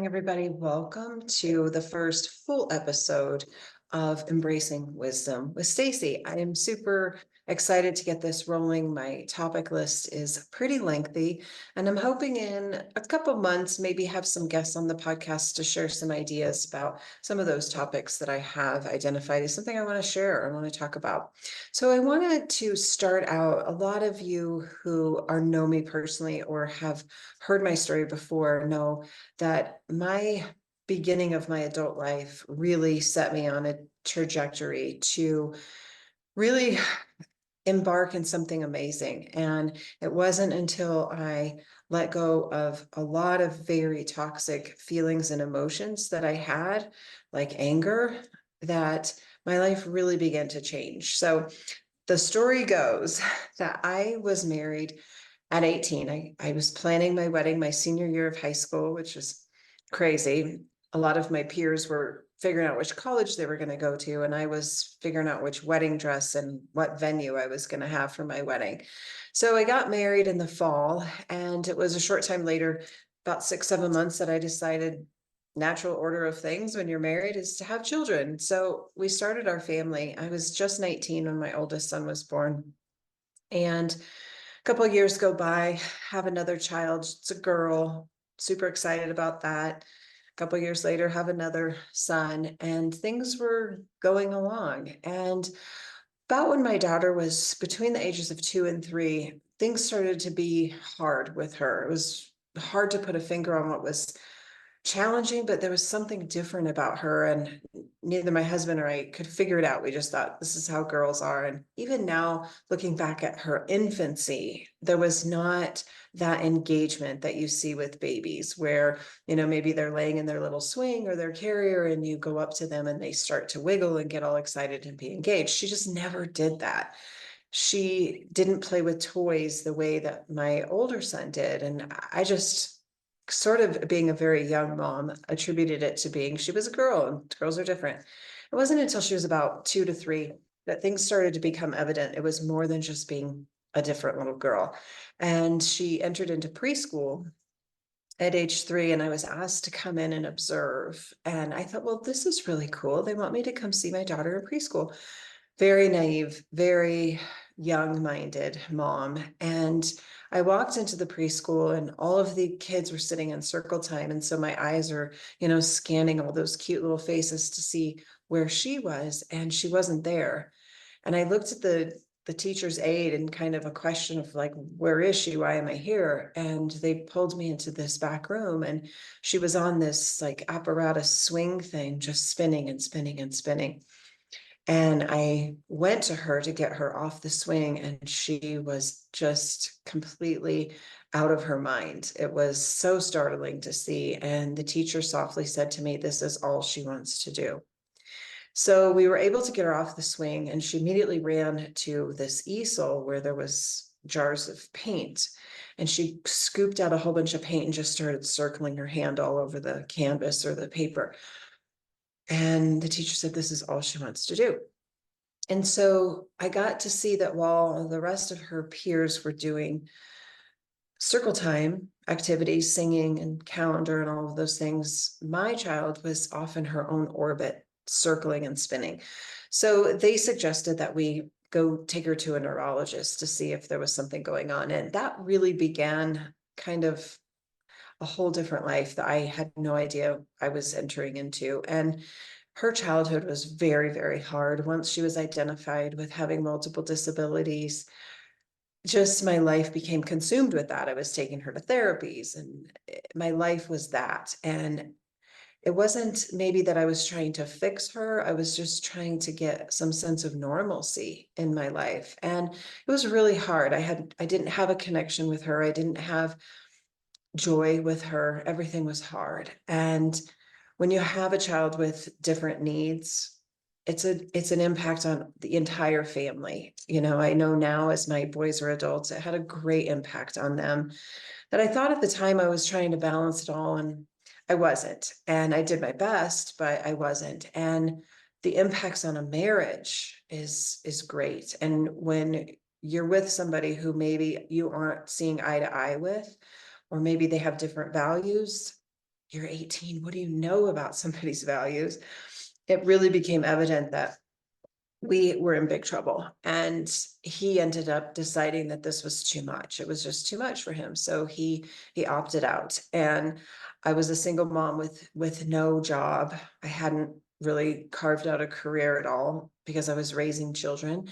everybody. Welcome to the first full episode of Embracing Wisdom with Stacie. I am super excited to get this rolling. My topic list is pretty lengthy, and I'm hoping in a couple months, maybe have some guests on the podcast to share some ideas about some of those topics that I have identified as something I want to share or want to talk about. So I wanted to start out, a lot of you who know me personally or have heard my story before know that my beginning of my adult life really set me on a trajectory to really embark in something amazing. And it wasn't until I let go of a lot of very toxic feelings and emotions that I had, like anger, that my life really began to change. So the story goes that I was married at 18. I was planning my wedding my senior year of high school, which was crazy. A lot of my peers were figuring out which college they were going to go to, and I was figuring out which wedding dress and what venue I was going to have for my wedding. So I got married in the fall, and it was a short time later, about 6, 7 months, that I decided natural order of things when you're married is to have children. So we started our family. I was just 19 when my oldest son was born. And a couple of years go by, have another child. It's a girl. Super excited about that. A couple of years later, have another son, and things were going along. And about when my daughter was between the ages of 2 and 3, things started to be hard with her. It was hard to put a finger on what was challenging, but there was something different about her, and neither my husband or I could figure it out. We just thought this is how girls are. And even now, looking back at her infancy, there was not that engagement that you see with babies where, maybe they're laying in their little swing or their carrier and you go up to them and they start to wiggle and get all excited and be engaged. She just never did that. She didn't play with toys the way that my older son did. And I just, sort of being a very young mom, attributed it to being she was a girl and girls are different. It wasn't until she was about 2 to 3 that things started to become evident. It was more than just being a different little girl. And she entered into preschool at age 3, and I was asked to come in and observe. And I thought, well, this is really cool. They want me to come see my daughter in preschool. Very naive, very young-minded mom. And I walked into the preschool and all of the kids were sitting in circle time. And so my eyes are, scanning all those cute little faces to see where she was, and she wasn't there. And I looked at the teacher's aide and kind of a question of like, where is she? Why am I here? And they pulled me into this back room, and she was on this like apparatus swing thing, just spinning and spinning and spinning. And I went to her to get her off the swing, and she was just completely out of her mind. It was so startling to see. And the teacher softly said to me, "This is all she wants to do." So we were able to get her off the swing, and she immediately ran to this easel where there was jars of paint. And she scooped out a whole bunch of paint and just started circling her hand all over the canvas or the paper. And the teacher said, "This is all she wants to do." And so I got to see that while the rest of her peers were doing circle time activities, singing and calendar and all of those things, my child was off in her own orbit, circling and spinning. So they suggested that we go take her to a neurologist to see if there was something going on. And that really began kind of a whole different life that I had no idea I was entering into. And her childhood was very, very hard. Once she was identified with having multiple disabilities, just my life became consumed with that. I was taking her to therapies, and my life was that. And it wasn't maybe that I was trying to fix her. I was just trying to get some sense of normalcy in my life. And it was really hard. I didn't have a connection with her. I didn't have joy with her. Everything was hard. And when you have a child with different needs, it's an impact on the entire family. I know now as my boys are adults, it had a great impact on them that I thought at the time I was trying to balance it all, and I wasn't. And I did my best, but I wasn't. And the impacts on a marriage is great. And when you're with somebody who maybe you aren't seeing eye to eye with, or maybe they have different values, you're 18. What do you know about somebody's values? It really became evident that we were in big trouble. And he ended up deciding that this was too much. It was just too much for him. So he opted out. And I was a single mom with no job. I hadn't really carved out a career at all because I was raising children.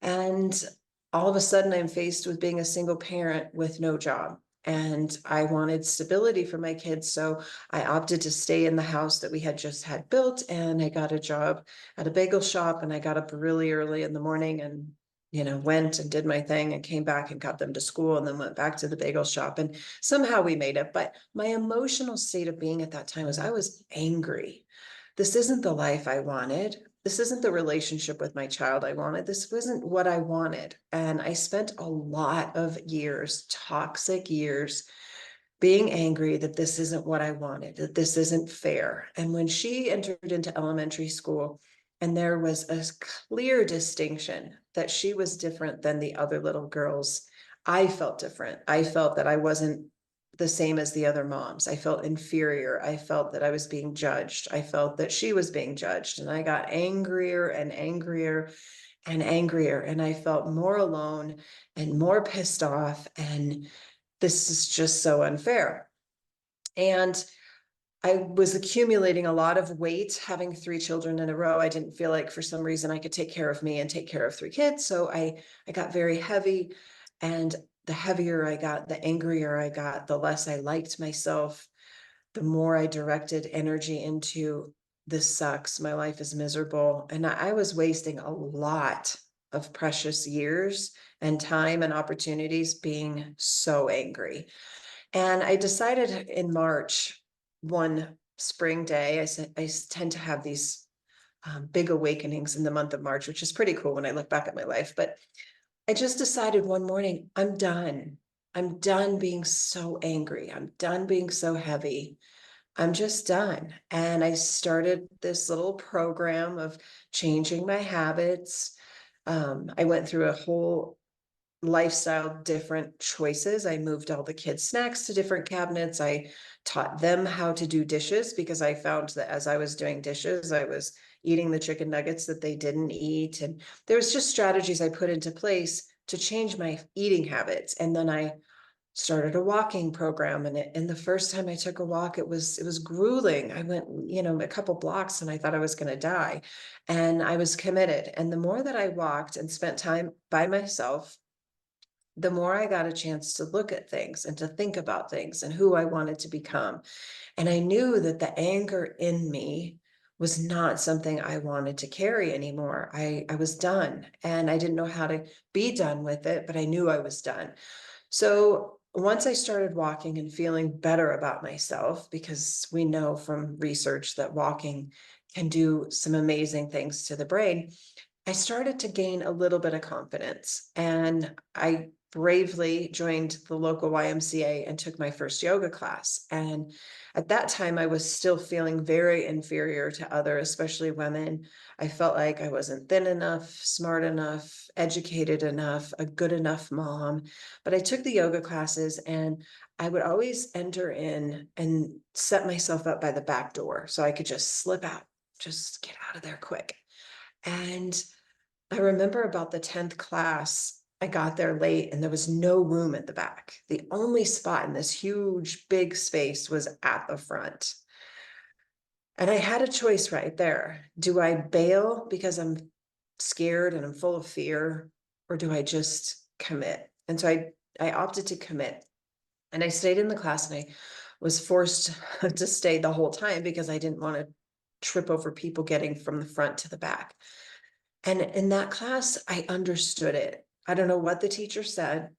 And all of a sudden I'm faced with being a single parent with no job. And I wanted stability for my kids. So I opted to stay in the house that we had just had built. And I got a job at a bagel shop, and I got up really early in the morning and went and did my thing and came back and got them to school and then went back to the bagel shop, and somehow we made it. But my emotional state of being at that time was I was angry. This isn't the life I wanted. This isn't the relationship with my child I wanted. This wasn't what I wanted. And I spent a lot of years, toxic years, being angry that this isn't what I wanted, that this isn't fair. And when she entered into elementary school, and there was a clear distinction that she was different than the other little girls, I felt different. I felt that I wasn't the same as the other moms. I felt inferior. I felt that I was being judged. I felt that she was being judged. And I got angrier and angrier and angrier. And I felt more alone and more pissed off. And this is just so unfair. And I was accumulating a lot of weight, having 3 children in a row. I didn't feel like for some reason I could take care of me and take care of 3 kids. So I got very heavy, and the heavier I got, the angrier I got, the less I liked myself, the more I directed energy into this sucks. My life is miserable. And I was wasting a lot of precious years and time and opportunities being so angry. And I decided in March, one spring day, I tend to have these big awakenings in the month of March, which is pretty cool when I look back at my life. But I just decided one morning, I'm done. I'm done being so angry. I'm done being so heavy. I'm just done. And I started this little program of changing my habits. I went through a whole lifestyle different choices. I moved all the kids' snacks to different cabinets. I taught them how to do dishes because I found that as I was doing dishes, I was eating the chicken nuggets that they didn't eat. And there was just strategies I put into place to change my eating habits. And then I started a walking program, and the first time I took a walk, it was grueling. I went, a couple blocks and I thought I was going to die. And I was committed. And the more that I walked and spent time by myself, the more I got a chance to look at things and to think about things and who I wanted to become. And I knew that the anger in me was not something I wanted to carry anymore. I was done, and I didn't know how to be done with it, but I knew I was done. So once I started walking and feeling better about myself, because we know from research that walking can do some amazing things to the brain, I started to gain a little bit of confidence, and I bravely joined the local YMCA and took my first yoga class. And at that time, I was still feeling very inferior to other, especially women. I felt like I wasn't thin enough, smart enough, educated enough, a good enough mom. But I took the yoga classes, and I would always enter in and set myself up by the back door so I could just slip out, just get out of there quick. And I remember about the 10th class, I got there late and there was no room at the back. The only spot in this huge, big space was at the front. And I had a choice right there. Do I bail because I'm scared and I'm full of fear, or do I just commit? And so I opted to commit. And I stayed in the class, and I was forced to stay the whole time because I didn't want to trip over people getting from the front to the back. And in that class, I understood it. I don't know what the teacher said,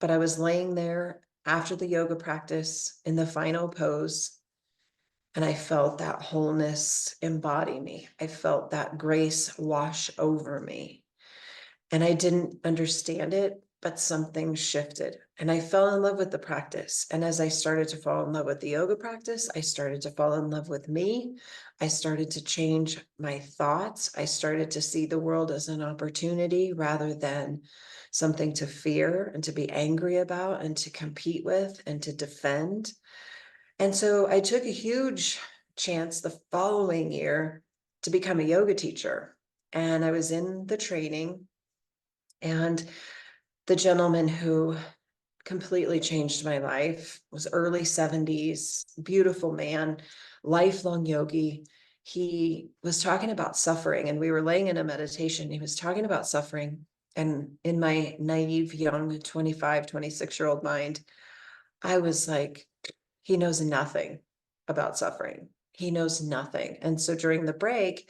but I was laying there after the yoga practice in the final pose, and I felt that wholeness embody me. I felt that grace wash over me. And I didn't understand it, but something shifted. And I fell in love with the practice. And as I started to fall in love with the yoga practice, I started to fall in love with me. I started to change my thoughts. I started to see the world as an opportunity rather than something to fear and to be angry about and to compete with and to defend. And so I took a huge chance the following year to become a yoga teacher. And I was in the training, and the gentleman who completely changed my life was early 70s, beautiful man, lifelong yogi. He was talking about suffering, and we were laying in a meditation. He was talking about suffering. And in my naive, young 25, 26-year-old mind, I was like, he knows nothing about suffering. He knows nothing. And so during the break,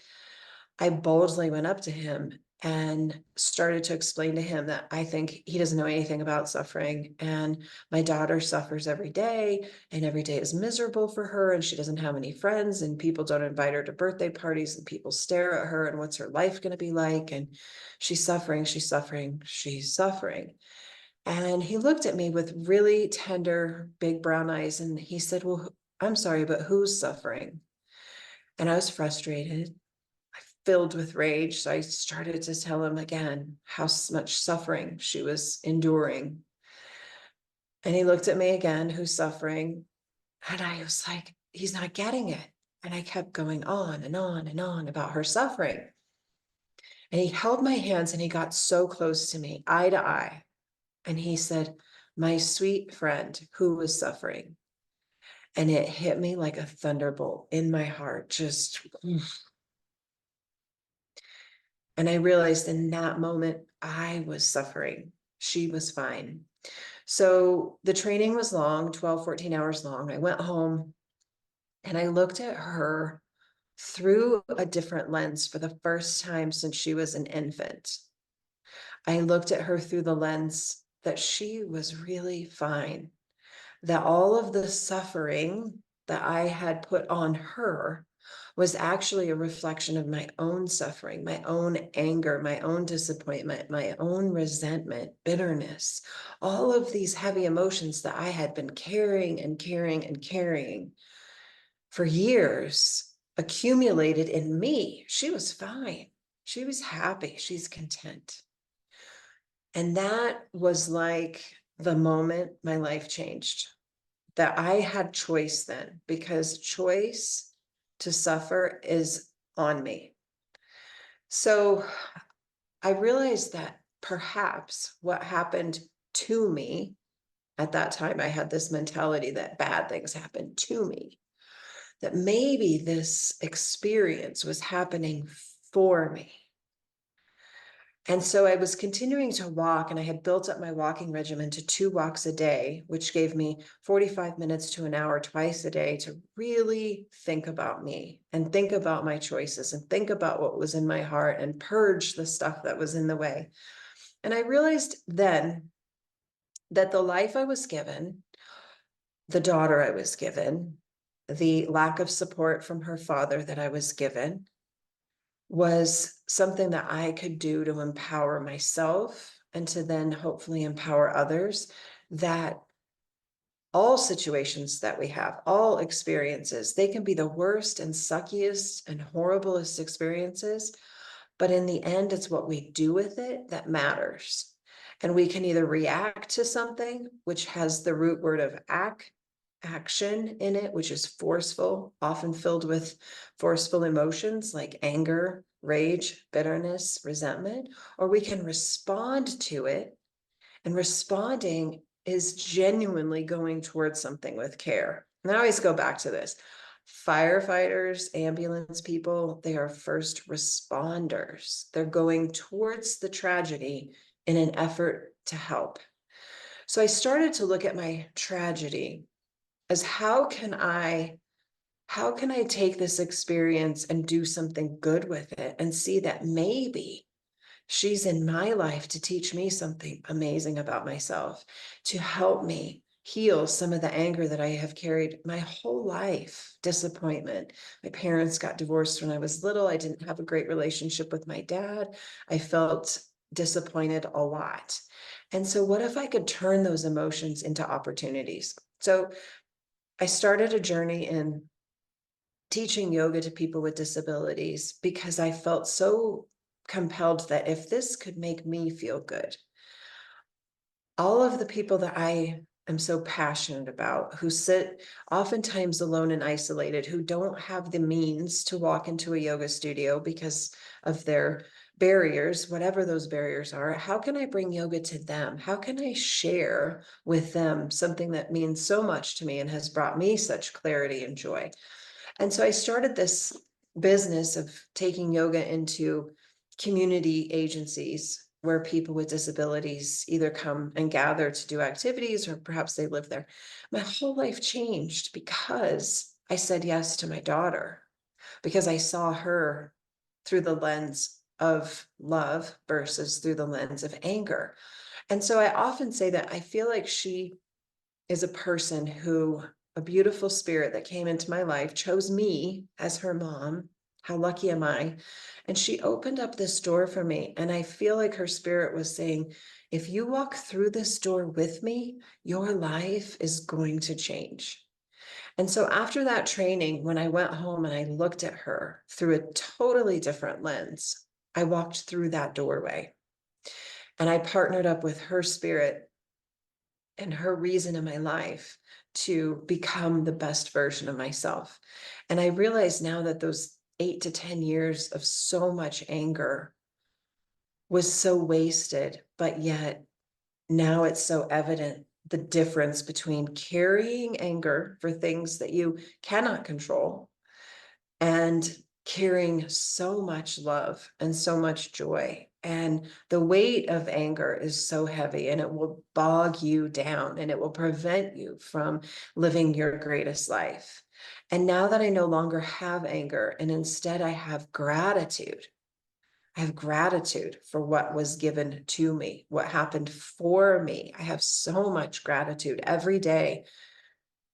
I boldly went up to him and started to explain to him that I think he doesn't know anything about suffering. And my daughter suffers every day, and every day is miserable for her. And she doesn't have any friends, and people don't invite her to birthday parties, and people stare at her. And what's her life going to be like? And she's suffering, she's suffering, she's suffering. And he looked at me with really tender, big brown eyes. And he said, well, I'm sorry, but who's suffering? And I was frustrated, filled with rage. So I started to tell him again how much suffering she was enduring. And he looked at me again, who's suffering? And I was like, he's not getting it. And I kept going on and on and on about her suffering. And he held my hands and he got so close to me, eye to eye. And he said, my sweet friend, who was suffering? And it hit me like a thunderbolt in my heart, just. And I realized in that moment, I was suffering. She was fine. So the training was long, 12, 14 hours long. I went home and I looked at her through a different lens for the first time since she was an infant. I looked at her through the lens that she was really fine, that all of the suffering that I had put on her was actually a reflection of my own suffering, my own anger, my own disappointment, my own resentment, bitterness, all of these heavy emotions that I had been carrying and carrying and carrying for years accumulated in me. She was fine. She was happy. She's content. And that was like the moment my life changed, that I had choice then, because choice to suffer is on me. So I realized that perhaps what happened to me at that time, I had this mentality that bad things happened to me, that maybe this experience was happening for me. And so I was continuing to walk, and I had built up my walking regimen to 2 walks a day, which gave me 45 minutes to an hour twice a day to really think about me and think about my choices and think about what was in my heart and purge the stuff that was in the way. And I realized then that the life I was given, the daughter I was given, the lack of support from her father that I was given, was something that I could do to empower myself and to then hopefully empower others, that all situations that we have, all experiences, they can be the worst and suckiest and horriblest experiences, but in the end, it's what we do with it that matters. And we can either react to something, which has the root word of action in it, which is forceful, often filled with forceful emotions like anger, rage, bitterness, resentment, or we can respond to it. And responding is genuinely going towards something with care. And I always go back to this. Firefighters, ambulance people, they are first responders. They're going towards the tragedy in an effort to help. So I started to look at my tragedy as how can I take this experience and do something good with it and see that maybe she's in my life to teach me something amazing about myself, to help me heal some of the anger that I have carried my whole life. Disappointment. My parents got divorced when I was little. I didn't have a great relationship with my dad. I felt disappointed a lot. And so what if I could turn those emotions into opportunities? So I started a journey in teaching yoga to people with disabilities because I felt so compelled that if this could make me feel good, all of the people that I am so passionate about, who sit oftentimes alone and isolated, who don't have the means to walk into a yoga studio because of their barriers, whatever those barriers are. How can I bring yoga to them? How can I share with them something that means so much to me and has brought me such clarity and joy? And so I started this business of taking yoga into community agencies where people with disabilities either come and gather to do activities, or perhaps they live there. My whole life changed because I said yes to my daughter, because I saw her through the lens of love versus through the lens of anger. And so I often say that I feel like she is a person who, a beautiful spirit that came into my life, chose me as her mom. How lucky am I? And she opened up this door for me. And I feel like her spirit was saying, if you walk through this door with me, your life is going to change. And so after that training, when I went home and I looked at her through a totally different lens, I walked through that doorway and I partnered up with her spirit and her reason in my life to become the best version of myself. And I realize now that those 8 to 10 years of so much anger was so wasted, but yet now it's so evident the difference between carrying anger for things that you cannot control and carrying so much love and so much joy. And the weight of anger is so heavy, and it will bog you down, and it will prevent you from living your greatest life. And now that I no longer have anger, and instead I have gratitude, I have gratitude for what was given to me, what happened for me. I have so much gratitude every day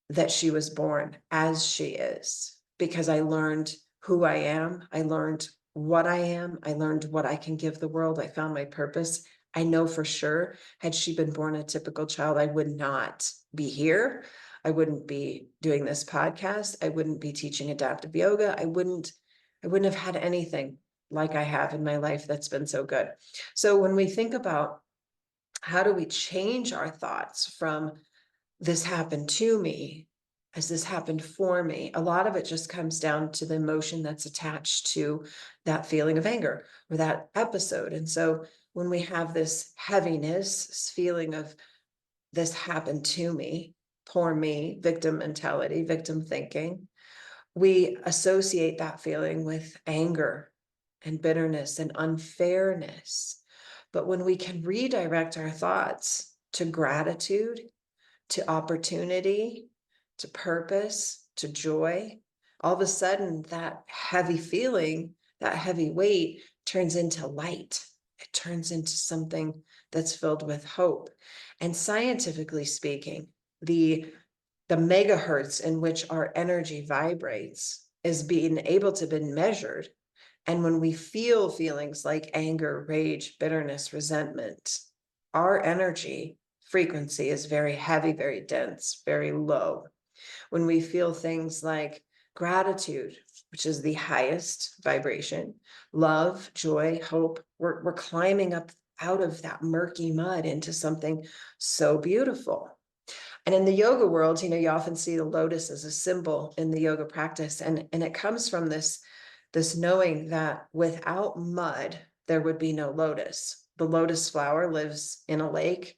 that she was born as she is, because I learned who I am. I learned what I am. I learned what I can give the world. I found my purpose. I know for sure, had she been born a typical child, I would not be here. I wouldn't be doing this podcast. I wouldn't be teaching adaptive yoga. I wouldn't have had anything like I have in my life that's been so good. So when we think about how do we change our thoughts from this happened to me as this happened for me, a lot of it just comes down to the emotion that's attached to that feeling of anger or that episode. And so when we have this heaviness, this feeling of this happened to me, poor me, victim mentality, victim thinking, we associate that feeling with anger and bitterness and unfairness. But when we can redirect our thoughts to gratitude, to opportunity, to purpose, to joy, all of a sudden that heavy feeling, that heavy weight turns into light. It turns into something that's filled with hope. And scientifically speaking, the megahertz in which our energy vibrates is being able to be measured. And when we feel feelings like anger, rage, bitterness, resentment, our energy frequency is very heavy, very dense, very low. When we feel things like gratitude, which is the highest vibration, love, joy, hope, we're climbing up out of that murky mud into something so beautiful. And in the yoga world, you often see the lotus as a symbol in the yoga practice. And it comes from this knowing that without mud, there would be no lotus. The lotus flower lives in a lake,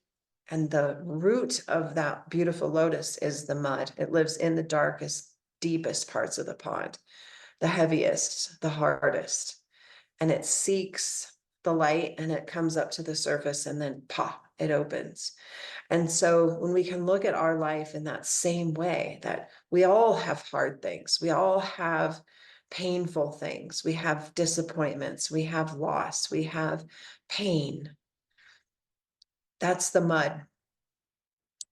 and the root of that beautiful lotus is the mud. It lives in the darkest, deepest parts of the pond, the heaviest, the hardest. And it seeks the light and it comes up to the surface, and then pop, it opens. And so when we can look at our life in that same way, that we all have hard things, we all have painful things, we have disappointments, we have loss, we have pain. That's the mud.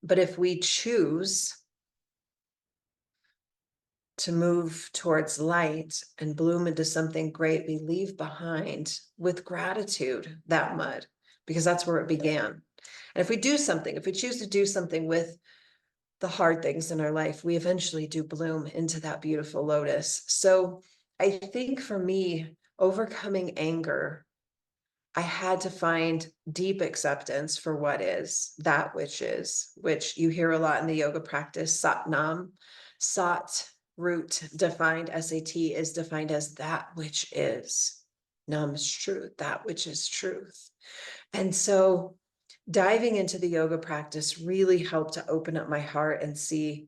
But if we choose to move towards light and bloom into something great, we leave behind with gratitude that mud, because that's where it began. And if we do something, if we choose to do something with the hard things in our life, we eventually do bloom into that beautiful lotus. So I think for me, overcoming anger I had to find deep acceptance for what is, that which is, which you hear a lot in the yoga practice, Sat Nam. Sat root defined, SAT is defined as that which is. Nam is truth, that which is truth. And so diving into the yoga practice really helped to open up my heart and see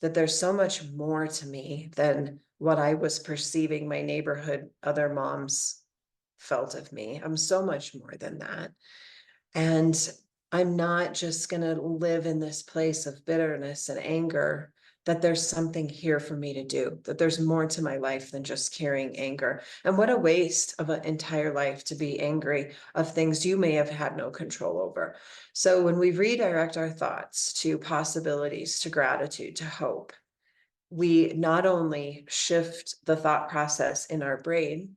that there's so much more to me than what I was perceiving my neighborhood other moms felt of me. I'm so much more than that. And I'm not just going to live in this place of bitterness and anger, that there's something here for me to do, that there's more to my life than just carrying anger. And what a waste of an entire life to be angry of things you may have had no control over. So when we redirect our thoughts to possibilities, to gratitude, to hope, we not only shift the thought process in our brain,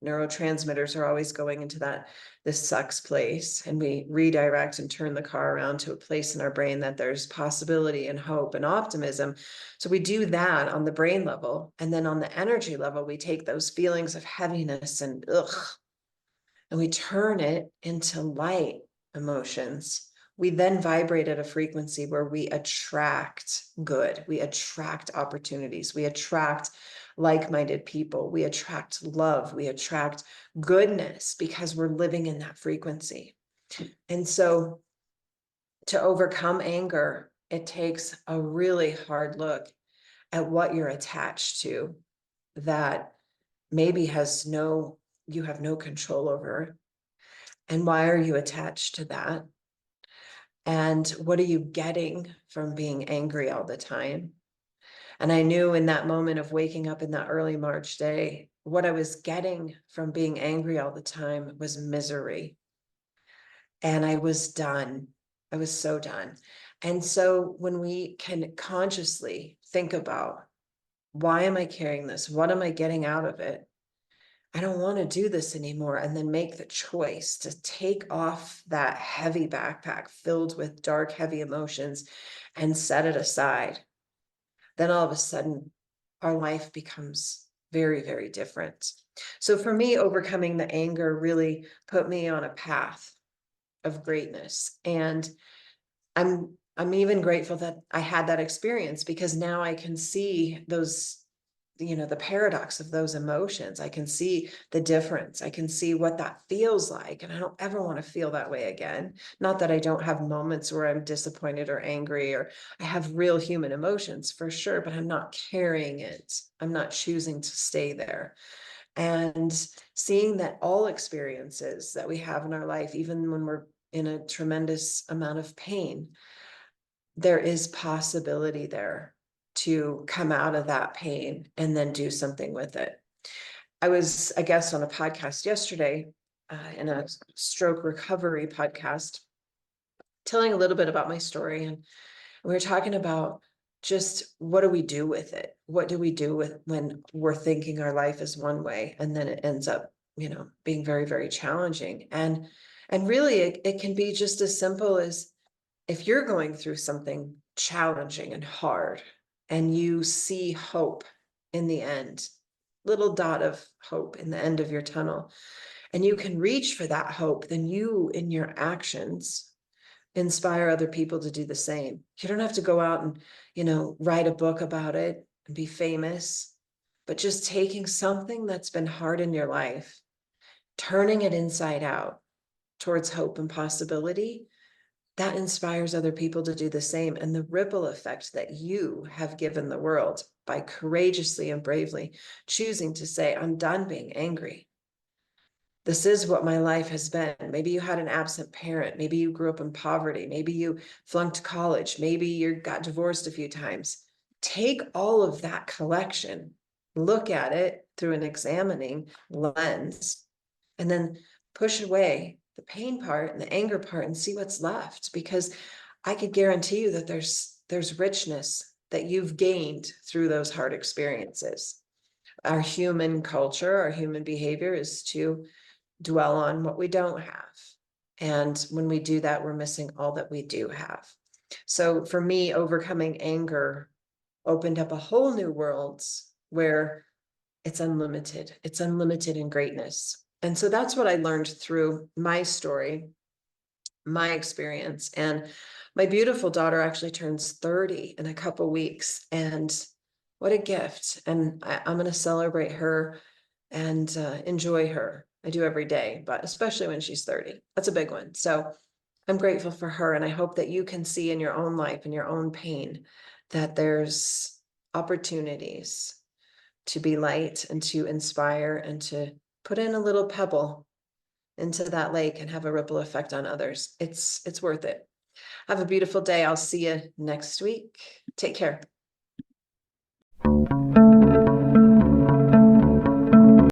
neurotransmitters are always going into that this sucks place, and we redirect and turn the car around to a place in our brain that there's possibility and hope and optimism. So we do that on the brain level, and then on the energy level, we take those feelings of heaviness and ugh, and we turn it into light emotions. We then vibrate at a frequency where we attract good, we attract opportunities, we attract like-minded people, we attract love, we attract goodness because we're living in that frequency. And so to overcome anger, it takes a really hard look at what you're attached to that maybe you have no control over. And why are you attached to that? And what are you getting from being angry all the time? And I knew in that moment of waking up in that early March day, what I was getting from being angry all the time was misery. And I was done. I was so done. And so when we can consciously think about, why am I carrying this? What am I getting out of it? I don't want to do this anymore. And then make the choice to take off that heavy backpack filled with dark, heavy emotions and set it aside. Then all of a sudden, our life becomes very, very different. So for me, overcoming the anger really put me on a path of greatness. And I'm even grateful that I had that experience, because now I can see those, the paradox of those emotions. I can see the difference. I can see what that feels like. And I don't ever want to feel that way again. Not that I don't have moments where I'm disappointed or angry, or I have real human emotions for sure, but I'm not carrying it. I'm not choosing to stay there. And seeing that all experiences that we have in our life, even when we're in a tremendous amount of pain, there is possibility there to come out of that pain and then do something with it. I was a guest on a podcast yesterday, in a stroke recovery podcast, telling a little bit about my story. And we were talking about just what do we do with it? What do we do with when we're thinking our life is one way and then it ends up, being very, very challenging. And really it can be just as simple as, if you're going through something challenging and hard and you see hope in the end, little dot of hope in the end of your tunnel, and you can reach for that hope, then you in your actions inspire other people to do the same. You don't have to go out and, write a book about it and be famous, but just taking something that's been hard in your life, turning it inside out towards hope and possibility, that inspires other people to do the same. And the ripple effect that you have given the world by courageously and bravely choosing to say, I'm done being angry. This is what my life has been. Maybe you had an absent parent. Maybe you grew up in poverty. Maybe you flunked college. Maybe you got divorced a few times. Take all of that collection, look at it through an examining lens, and then push away the pain part and the anger part and see what's left. Because I could guarantee you that there's richness that you've gained through those hard experiences. Our human culture, our human behavior is to dwell on what we don't have. And when we do that, we're missing all that we do have. So for me, overcoming anger opened up a whole new world where it's unlimited. It's unlimited in greatness. And so that's what I learned through my story, my experience. And my beautiful daughter actually turns 30 in a couple weeks. And what a gift. And I'm going to celebrate her and enjoy her. I do every day, but especially when she's 30. That's a big one. So I'm grateful for her. And I hope that you can see in your own life and your own pain that there's opportunities to be light and to inspire and to put in a little pebble into that lake and have a ripple effect on others. It's worth it. Have a beautiful day. I'll see you next week. Take care.